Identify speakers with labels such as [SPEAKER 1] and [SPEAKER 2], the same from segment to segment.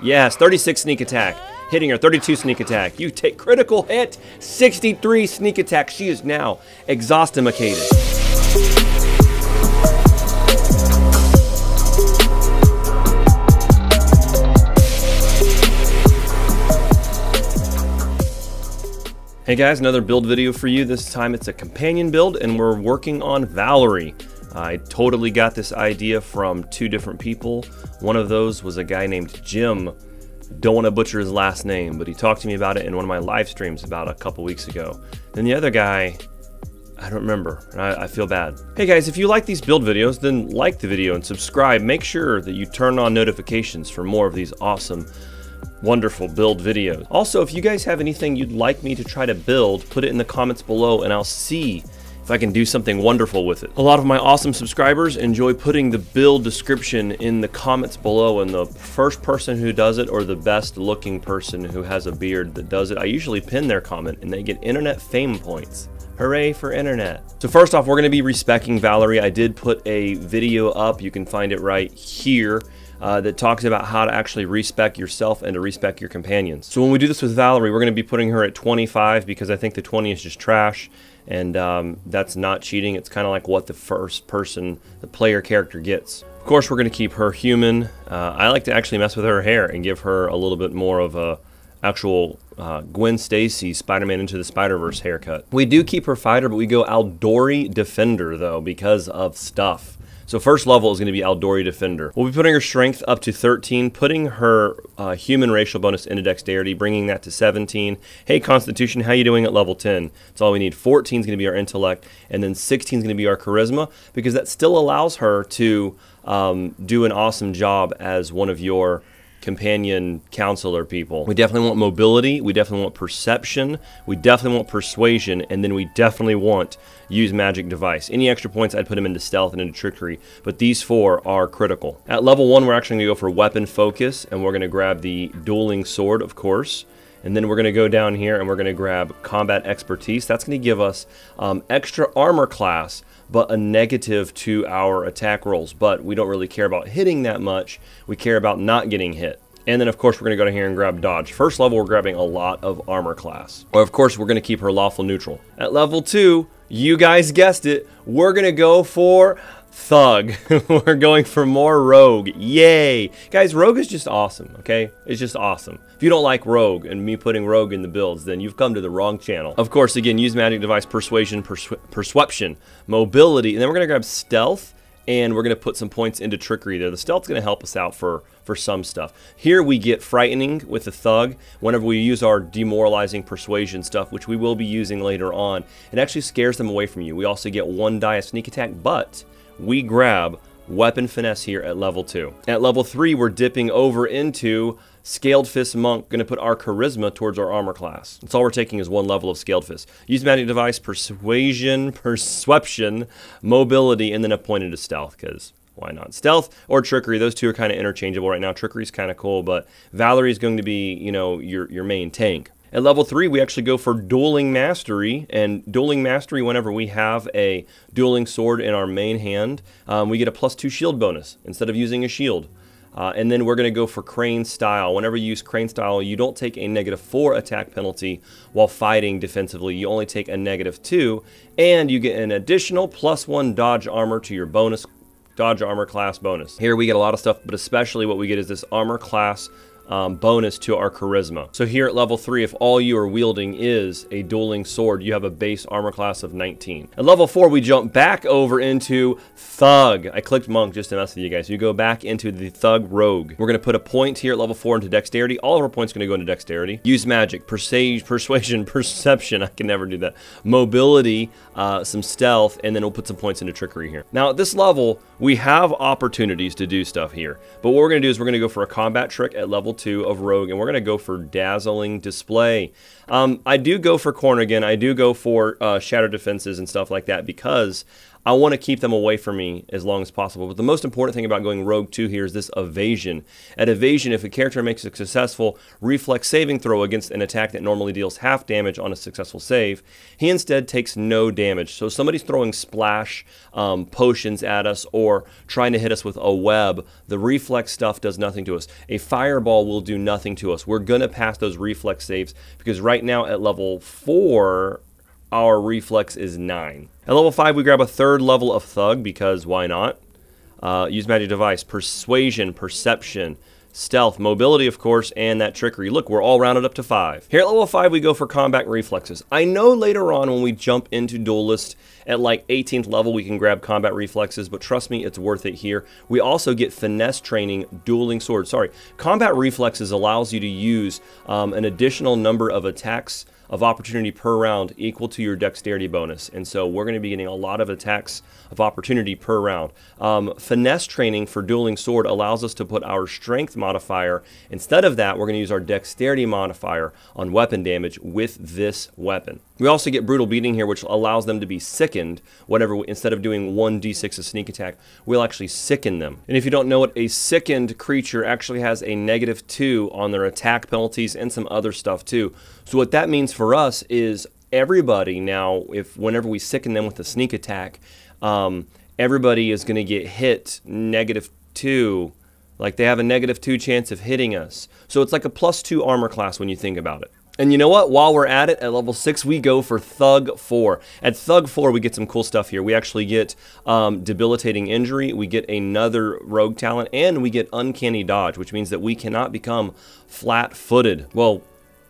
[SPEAKER 1] Yes, 36 sneak attack. Hitting her, 32 sneak attack. You take critical hit, 63 sneak attack. She is now exhaustimicated. Hey guys, another build video for you. This time it's a companion build and we're working on Valerie. I totally got this idea from two different people. One of those was a guy named Jim. Don't want to butcher his last name, but he talked to me about it in one of my live streams about a couple weeks ago. Then the other guy, I don't remember, and I feel bad. Hey guys, if you like these build videos, then like the video and subscribe. Make sure that you turn on notifications for more of these awesome, wonderful build videos. Also, if you guys have anything you'd like me to try to build, put it in the comments below and I'll see if I can do something wonderful with it. A lot of my awesome subscribers enjoy putting the build description in the comments below, and the first person who does it, or the best looking person who has a beard that does it, I usually pin their comment and they get internet fame points. Hooray for internet. So first off, we're gonna be respecking Valerie. I did put a video up, you can find it right here, that talks about how to actually respec yourself and to respec your companions. So when we do this with Valerie, we're gonna be putting her at 25 because I think the 20 is just trash. And that's not cheating. It's kind of like what the first person, the player character gets. Of course, we're going to keep her human. I like to actually mess with her hair and give her a little bit more of a actual Gwen Stacy Spider-Man Into the Spider-Verse haircut. We do keep her fighter, but we go Aldori Defender though because of stuff. So first level is going to be Aldori Defender. We'll be putting her strength up to 13, putting her human racial bonus into dexterity, bringing that to 17. Hey Constitution, how you doing at level 10? That's all we need. 14 is going to be our intellect, and then 16 is going to be our charisma, because that still allows her to do an awesome job as one of your companion counselor people. We definitely want mobility, we definitely want perception, we definitely want persuasion, and then we definitely want use magic device. Any extra points I'd put them into stealth and into trickery, but these four are critical. At level 1 we're actually going to go for weapon focus, and we're going to grab the dueling sword, of course. And then we're going to go down here and we're going to grab combat expertise. That's going to give us extra armor class, but a negative to our attack rolls. But we don't really care about hitting that much. We care about not getting hit. And then of course we're going to go down here and grab dodge. First level we're grabbing a lot of armor class. Or of course we're going to keep her lawful neutral. At level 2, you guys guessed it, we're going to go for thug. We're going for more rogue. Yay! Guys, rogue is just awesome, okay? It's just awesome. If you don't like rogue and me putting rogue in the builds, then you've come to the wrong channel. Of course, again, use magic device, persuasion, perception, mobility, and then we're going to grab stealth, and we're going to put some points into trickery there. The stealth's going to help us out for some stuff. Here we get frightening with the thug whenever we use our demoralizing persuasion stuff, which we will be using later on. It actually scares them away from you. We also get 1 die of sneak attack, but we grab weapon finesse here at level 2. At level 3, we're dipping over into Scaled Fist Monk, going to put our charisma towards our armor class. That's all we're taking is 1 level of Scaled Fist. Use magic device, persuasion, perception, mobility, and then a point into stealth, because why not? Stealth or trickery, those two are kind of interchangeable right now. Trickery is kind of cool, but Valerie is going to be, you know, your main tank. At level 3, we actually go for Dueling Mastery, and Dueling Mastery, whenever we have a dueling sword in our main hand, we get a +2 shield bonus instead of using a shield. And then we're going to go for Crane Style. Whenever you use Crane Style, you don't take a -4 attack penalty while fighting defensively. You only take a -2, and you get an additional +1 dodge armor to your bonus dodge armor class bonus. Here we get a lot of stuff, but especially what we get is this armor class bonus to our charisma. So here at level 3, if all you are wielding is a dueling sword, you have a base armor class of 19. At level 4, we jump back over into thug. I clicked monk just to mess with you guys. You go back into the thug rogue. We're going to put a point here at level 4 into dexterity. All of our points are going to go into dexterity. Use magic, persuasion, perception. I can never do that. Mobility, some stealth, and then we'll put some points into trickery here. Now at this level, we have opportunities to do stuff here. But what we're going to do is we're going to go for a combat trick at level 2 of rogue, and we're going to go for dazzling display. I do go for corner again. I do go for shadow defenses and stuff like that because I want to keep them away from me as long as possible. But the most important thing about going Rogue 2 here is this evasion. At evasion, if a character makes a successful reflex saving throw against an attack that normally deals half damage on a successful save, he instead takes no damage. So if somebody's throwing splash potions at us or trying to hit us with a web, the reflex stuff does nothing to us. A fireball will do nothing to us. We're going to pass those reflex saves because right now at level 4, our reflex is 9. At level 5, we grab a third level of Thug because why not? Use magic device, persuasion, perception, stealth, mobility, of course, and that trickery. Look, we're all rounded up to 5. Here at level 5, we go for combat reflexes. I know later on when we jump into Duelist at like 18th level, we can grab combat reflexes, but trust me, it's worth it here. We also get finesse training, dueling swords. Sorry, combat reflexes allows you to use an additional number of attacks of opportunity per round equal to your dexterity bonus. And so we're going to be getting a lot of attacks of opportunity per round. Finesse training for dueling sword allows us to put our strength modifier. Instead of that, we're going to use our dexterity modifier on weapon damage with this weapon. We also get brutal beating here, which allows them to be sickened. Instead of doing 1d6 of sneak attack, we'll actually sicken them. And if you don't know it, a sickened creature actually has a -2 on their attack penalties and some other stuff too. So what that means for us is everybody now, whenever we sicken them with a sneak attack, everybody is going to get hit -2. Like they have a -2 chance of hitting us. So it's like a +2 armor class when you think about it. And you know what? While we're at it, at level 6, we go for Thug 4. At Thug 4, we get some cool stuff here. We actually get debilitating injury, we get another rogue talent, and we get uncanny dodge, which means that we cannot become flat-footed. Well,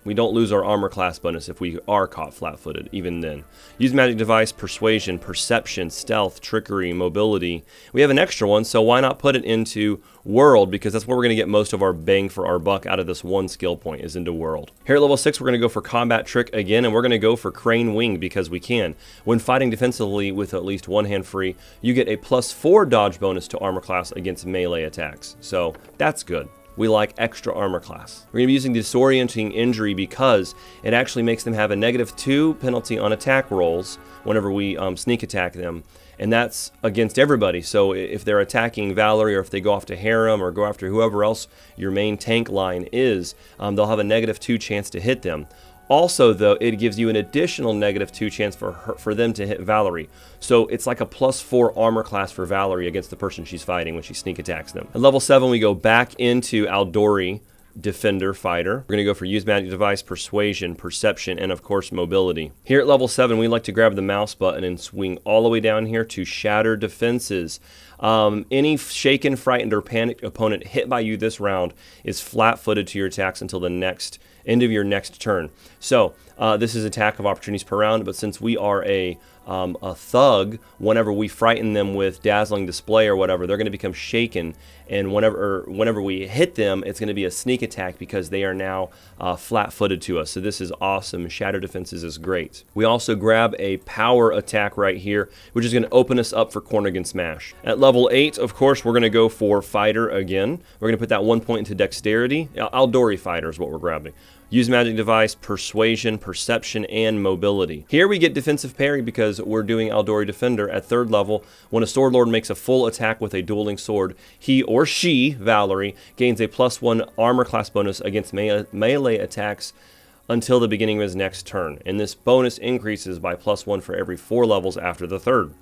[SPEAKER 1] we don't lose our armor class bonus if we are caught flat-footed, even then. Use magic device, persuasion, perception, stealth, trickery, mobility. We have an extra one, so why not put it into world, because that's where we're going to get most of our bang for our buck out of this one skill point, is into world. Here at level 6, we're going to go for combat trick again, and we're going to go for crane wing because we can. When fighting defensively with at least one hand free, you get a +4 dodge bonus to armor class against melee attacks. So that's good. We like extra armor class. We're going to be using disorienting injury because it actually makes them have a -2 penalty on attack rolls whenever we sneak attack them. And that's against everybody. So if they're attacking Valerie, or if they go off to Harem or go after whoever else your main tank line is, they'll have a -2 chance to hit them. Also, though, it gives you an additional -2 chance for them to hit Valerie. So it's like a +4 armor class for Valerie against the person she's fighting when she sneak attacks them. At level 7, we go back into Aldori Defender Fighter. We're going to go for use magic device, persuasion, perception, and of course mobility. Here at level 7, we like to grab the mouse button and swing all the way down here to shatter defenses. Any shaken, frightened, or panicked opponent hit by you this round is flat-footed to your attacks until the end of your next turn. So this is attack of opportunities per round, but since we are a thug, whenever we frighten them with dazzling display or whatever, they're going to become shaken, and whenever we hit them, it's going to be a sneak attack because they are now flat-footed to us. So this is awesome. Shatter defenses is great. We also grab a power attack right here, which is going to open us up for Cornigan Smash. At level 8, of course, we're going to go for Fighter again. We're going to put that 1 point into Dexterity. Aldori Fighter is what we're grabbing. Use magic device, persuasion, perception, and mobility. Here we get defensive parry because we're doing Aldori Defender at 3rd level. When a sword lord makes a full attack with a dueling sword, he or she, Valerie, gains a +1 armor class bonus against melee attacks until the beginning of his next turn. And this bonus increases by +1 for every 4 levels after the 3rd.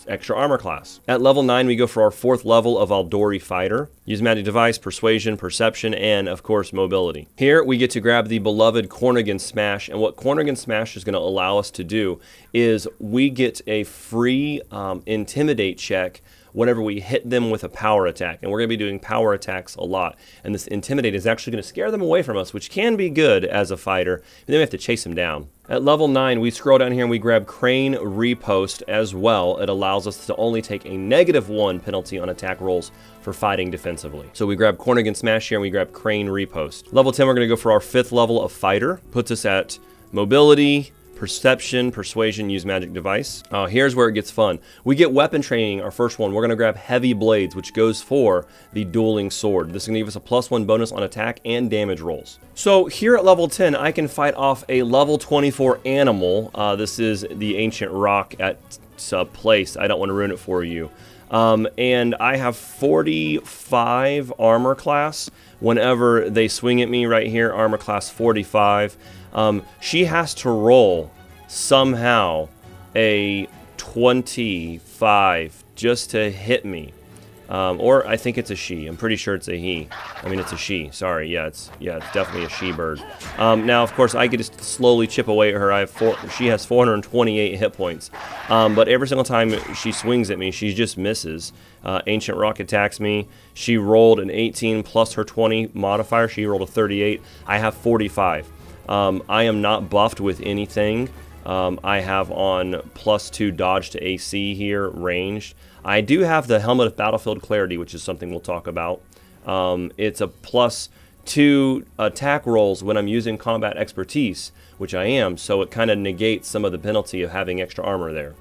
[SPEAKER 1] Extra armor class. At level 9, we go for our 4th level of Aldori Fighter. Use magic device, persuasion, perception, and of course mobility. Here we get to grab the beloved Cornigan Smash, and what Cornigan Smash is going to allow us to do is we get a free intimidate check whenever we hit them with a power attack. And we're going to be doing power attacks a lot. And this intimidate is actually going to scare them away from us, which can be good as a fighter. And then we have to chase them down. At level 9, we scroll down here and we grab Crane Repost as well. It allows us to only take a -1 penalty on attack rolls for fighting defensively. So we grab Cornigan Smash here and we grab Crane Repost. Level 10, we're going to go for our 5th level of Fighter. Puts us at mobility, perception, persuasion, use magic device. Here's where it gets fun. We get weapon training, our first one. We're going to grab heavy blades, which goes for the dueling sword. This is going to give us a +1 bonus on attack and damage rolls. So here at level 10, I can fight off a level 24 animal. This is the Ancient Rock at place. I don't want to ruin it for you. And I have 45 armor class. Whenever they swing at me right here, armor class 45. She has to roll somehow a 25 just to hit me. Or I think it's a she. I'm pretty sure it's a he. I mean, it's a she. Sorry. Yeah, it's definitely a she bird. Now, of course, I could just slowly chip away at her. She has 428 hit points. But every single time she swings at me, she just misses. Ancient Rock attacks me. She rolled an 18 plus her 20 modifier. She rolled a 38. I have 45. I am not buffed with anything. I have on +2 dodge to AC here, ranged. I do have the Helmet of Battlefield Clarity, which is something we'll talk about. It's a +2 attack rolls when I'm using combat expertise, which I am, so it kind of negates some of the penalty of having extra armor there.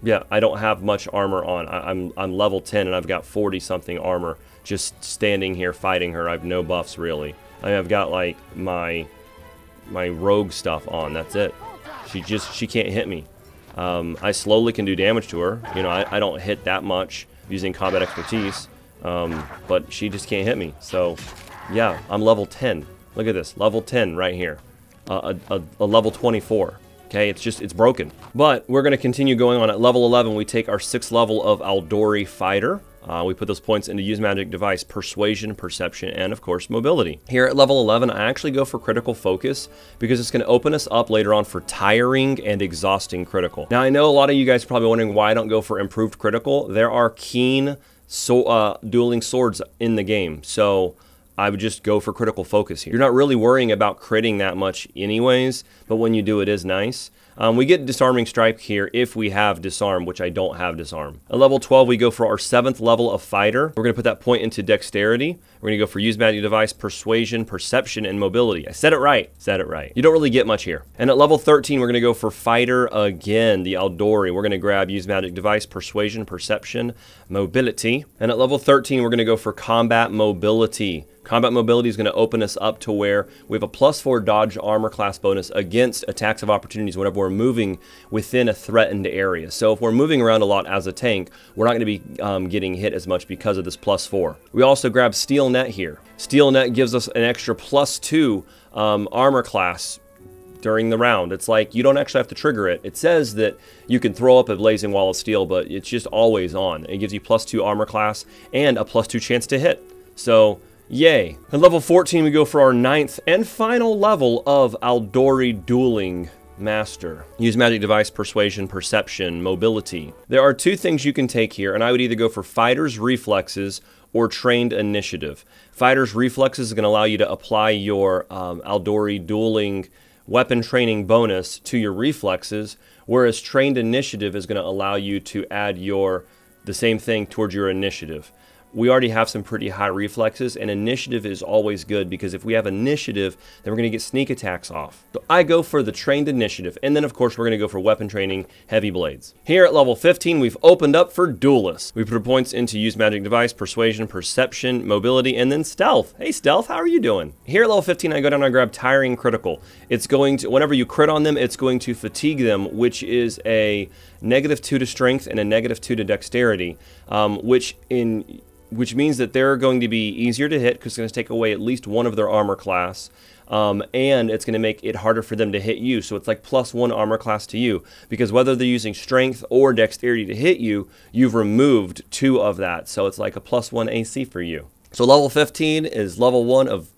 [SPEAKER 1] Yeah, I don't have much armor on. I'm level 10 and I've got 40 something armor just standing here fighting her. I have no buffs really. I mean, I've got like my rogue stuff on. That's it. She can't hit me. I slowly can do damage to her. You know, I don't hit that much using combat expertise, but she just can't hit me. So, yeah, I'm level 10. Look at this, level 10 right here. A level 24. Okay, it's broken. But we're going to continue going on. At level 11, we take our 6th level of Aldori Fighter. We put those points into Use Magic Device, Persuasion, Perception, and of course Mobility. Here at level 11, I actually go for Critical Focus because it's going to open us up later on for Tiring and Exhausting Critical. Now I know a lot of you guys are probably wondering why I don't go for Improved Critical. There are keen dueling swords in the game, so I would just go for Critical Focus here. You're not really worrying about critting that much anyways, but when you do, it is nice. We get Disarming Strike here if we have Disarm, which I don't have Disarm. At level 12, we go for our 7th level of Fighter. We're going to put that point into Dexterity. We're going to go for Use Magic Device, Persuasion, Perception, and Mobility. I said it right. Said it right. You don't really get much here. And at level 13, we're going to go for Fighter again, the Aldori. We're going to grab Use Magic Device, Persuasion, Perception, Mobility. And at level 13, we're going to go for Combat Mobility. Combat Mobility is going to open us up to where we have a +4 dodge armor class bonus against attacks of opportunities whenever we're moving within a threatened area. So if we're moving around a lot as a tank, we're not going to be getting hit as much because of this +4. We also grab Steel Net here. Steel Net gives us an extra +2 armor class during the round. It's like you don't actually have to trigger it. It says that you can throw up a blazing wall of steel, but it's just always on. It gives you +2 armor class and a +2 chance to hit. So yay. At level 14, we go for our 9th and final level of Aldori Dueling Master. Use Magic Device, Persuasion, Perception, Mobility. There are 2 things you can take here, and I would either go for Fighter's Reflexes or Trained Initiative. Fighter's Reflexes is going to allow you to apply your Aldori Dueling weapon training bonus to your reflexes, whereas Trained Initiative is going to allow you to add the same thing towards your initiative. We already have some pretty high reflexes, and initiative is always good because if we have initiative, then we're going to get sneak attacks off. So I go for the Trained Initiative, and then of course we're going to go for weapon training, Heavy Blades. Here at level 15, we've opened up for Duelists. We put our points into Use Magic Device, Persuasion, Perception, Mobility, and then Stealth. Hey Stealth, how are you doing? Here at level 15, I go down and I grab Tiring Critical. It's going to, whenever you crit on them, it's going to fatigue them, which is a -2 to Strength and a -2 to Dexterity, which means that they're going to be easier to hit because it's going to take away at least one of their armor class, and it's going to make it harder for them to hit you. So it's like +1 armor class to you, because whether they're using strength or dexterity to hit you, you've removed 2 of that. So it's like a +1 AC for you. So level 15 is level 1 of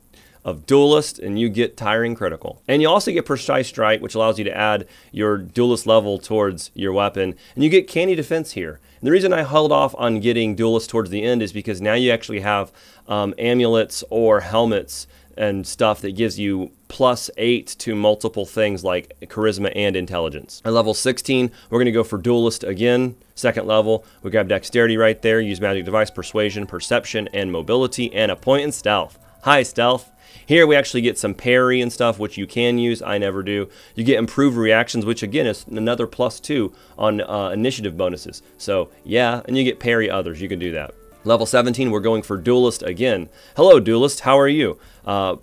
[SPEAKER 1] Duelist, and you get Tiring Critical. And you also get Precise Strike, which allows you to add your Duelist level towards your weapon. And you get Canny Defense here. And the reason I held off on getting Duelist towards the end is because now you actually have amulets or helmets and stuff that gives you +8 to multiple things like Charisma and Intelligence. At level 16, we're going to go for Duelist again. 2nd level, we grab Dexterity right there, use Magic Device, Persuasion, Perception, and Mobility, and a point in Stealth. Hi, Stealth. Here we actually get some parry and stuff, which you can use. I never do. You get improved reactions, which again is another +2 on initiative bonuses. So yeah, and you get parry others. You can do that. Level 17, we're going for Duelist again. Hello, Duelist. How are you?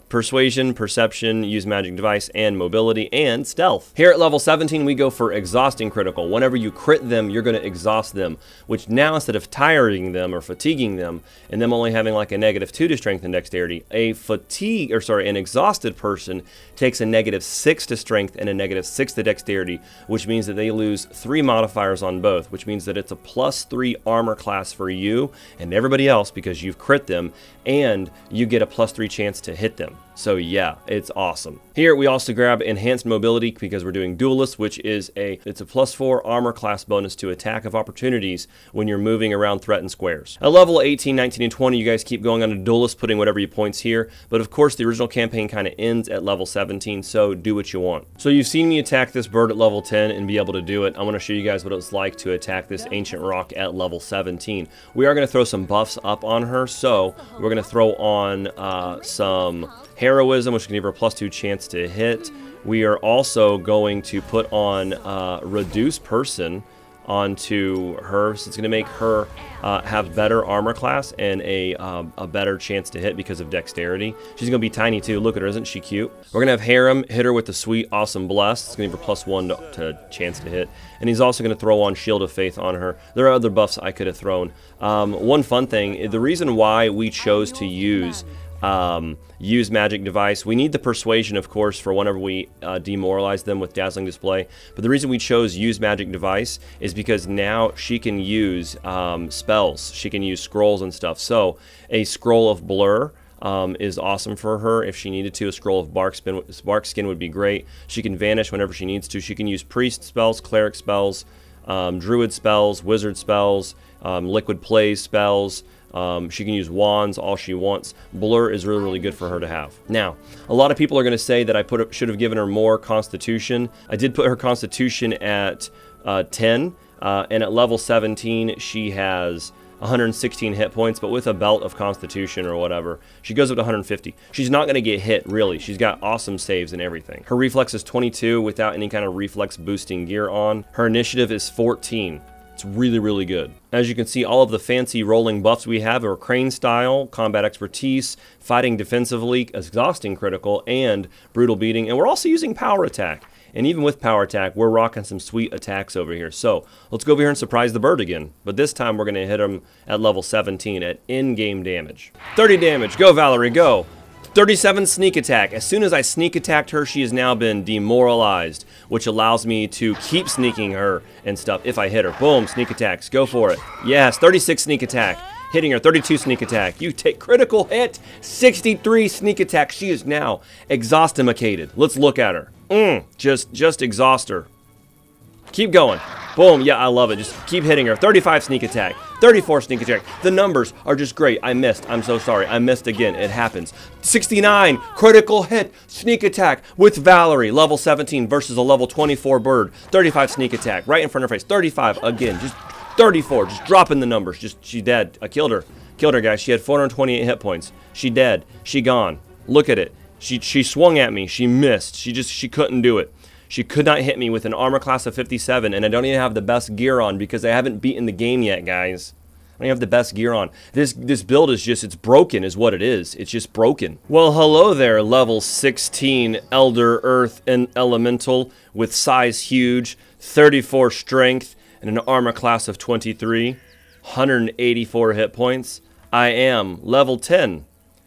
[SPEAKER 1] Persuasion, Perception, Use Magic Device, and Mobility, and Stealth. Here at level 17, we go for Exhausting Critical. Whenever you crit them, you're going to exhaust them, which now, instead of tiring them or fatiguing them, and them only having like a -2 to Strength and Dexterity, an exhausted person takes a -6 to Strength and a -6 to Dexterity, which means that they lose 3 modifiers on both, which means that it's a +3 armor class for you and everybody else because you've crit them, and you get a +3 chance to hit them. So yeah, it's awesome. Here we also grab Enhanced Mobility because we're doing Duelist, which is it's a +4 armor class bonus to attack of opportunities when you're moving around threatened squares. At level 18, 19, and 20, you guys keep going on a Duelist, putting whatever you points here, but of course the original campaign kind of ends at level 17, so do what you want. So you've seen me attack this bird at level 10 and be able to do it. I want to show you guys what it's like to attack this Ancient Rock at level 17. We are going to throw some buffs up on her, so we're going to throw on some Heroism, which can give her a +2 chance to hit. We are also going to put on Reduce Person onto her, so it's going to make her have better armor class and a better chance to hit because of dexterity. She's going to be tiny too. Look at her, isn't she cute? We're going to have Harem hit her with the sweet, awesome Bless. It's going to give her +1 to chance to hit. And he's also going to throw on Shield of Faith on her. There are other buffs I could have thrown. One fun thing, the reason why we chose to use Magic Device. We need the Persuasion, of course, for whenever we demoralize them with Dazzling Display. But the reason we chose Use Magic Device is because now she can use spells. She can use scrolls and stuff. So a Scroll of Blur is awesome for her if she needed to. A Scroll of Bark Skin would be great. She can vanish whenever she needs to. She can use Priest spells, Cleric spells, Druid spells, Wizard spells, Liquid Plays spells. She can use wands, all she wants. Blur is really, really good for her to have. Now, a lot of people are going to say that I should have given her more Constitution. I did put her Constitution at 10, and at level 17, she has 116 hit points, but with a belt of Constitution or whatever, she goes up to 150. She's not going to get hit, really. She's got awesome saves and everything. Her reflex is 22 without any kind of reflex boosting gear on. Her initiative is 14. It's really, really good. As you can see, all of the fancy rolling buffs we have are Crane Style, Combat Expertise, Fighting Defensively, Exhausting Critical, and Brutal Beating. And we're also using Power Attack. And even with Power Attack, we're rocking some sweet attacks over here. So let's go over here and surprise the bird again. But this time we're going to hit him at level 17 at in-game damage. 30 damage. Go, Valerie, go. 37 sneak attack. As soon as I sneak attacked her, she has now been demoralized, which allows me to keep sneaking her and stuff if I hit her. Boom, sneak attacks. Go for it. Yes, 36 sneak attack. Hitting her, 32 sneak attack. You take critical hit, 63 sneak attack. She is now exhaustimacated. Let's look at her. Just exhaust her. Keep going. Boom. Yeah, I love it. Just keep hitting her. 35 sneak attack. 34 sneak attack. The numbers are just great. I missed. I'm so sorry. I missed again. It happens. 69 critical hit sneak attack with Valerie. Level 17 versus a level 24 bird. 35 sneak attack. Right in front of her face. 35 again. Just 34. Just dropping the numbers. She's dead. I killed her. Killed her, guys. She had 428 hit points. She dead. She gone. Look at it. She swung at me. She missed. She couldn't do it. She could not hit me with an armor class of 57, and I don't even have the best gear on because I haven't beaten the game yet, guys. I don't have the best gear on. This build is just, it's broken is what it is. It's just broken. Well, hello there, level 16 Elder Earth and Elemental with size huge, 34 strength, and an armor class of 23, 184 hit points. I am level 10,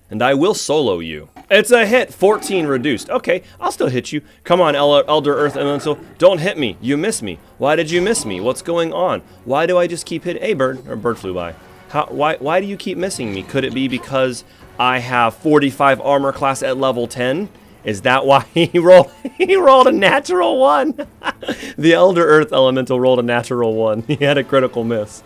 [SPEAKER 1] and I will solo you. It's a hit, 14 reduced. Okay, I'll still hit you. Come on, Elder Earth Elemental. Don't hit me. You miss me. Why did you miss me? What's going on? Why do I just keep hitting? Hey, bird. Or bird flew by. Why do you keep missing me? Could it be because I have 45 armor class at level 10? Is that why he rolled a natural 1? The Elder Earth Elemental rolled a natural 1. He had a critical miss.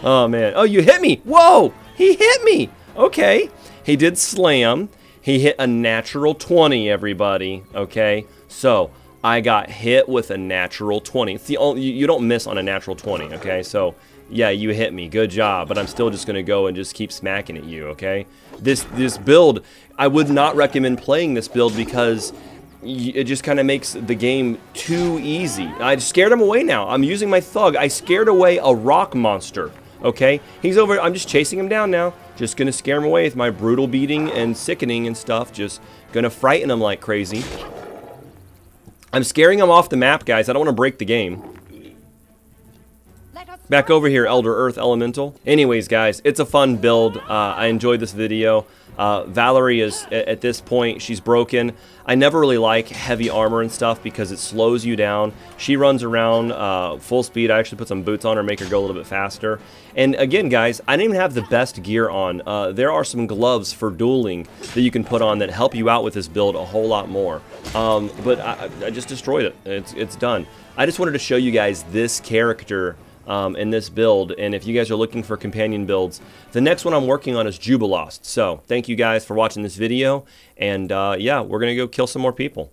[SPEAKER 1] Oh, man. Oh, you hit me. Whoa! He hit me. Okay. He did slam. He hit a natural 20, everybody, okay? So, I got hit with a natural 20. It's the only, you don't miss on a natural 20, okay? So, yeah, you hit me. Good job. But I'm still just going to go and just keep smacking at you, okay? This build, I would not recommend playing this build because it just kind of makes the game too easy. I scared him away now. I'm using my thug. I scared away a rock monster. Okay, he's over. I'm just chasing him down now. Just gonna scare him away with my brutal beating and sickening and stuff. Just gonna frighten him like crazy. I'm scaring him off the map, guys. I don't want to break the game. Back over here, Elder Earth Elemental. Anyways, guys, it's a fun build. I enjoyed this video. Valerie is, at this point, she's broken. I never really like heavy armor and stuff because it slows you down. She runs around full speed. I actually put some boots on her, make her go a little bit faster. And again, guys, I didn't even have the best gear on. There are some gloves for dueling that you can put on that help you out with this build a whole lot more. But I just destroyed it. It's done. I just wanted to show you guys this character in this build, and if you guys are looking for companion builds, the next one I'm working on is Jubilost. So thank you guys for watching this video, and yeah, we're gonna go kill some more people.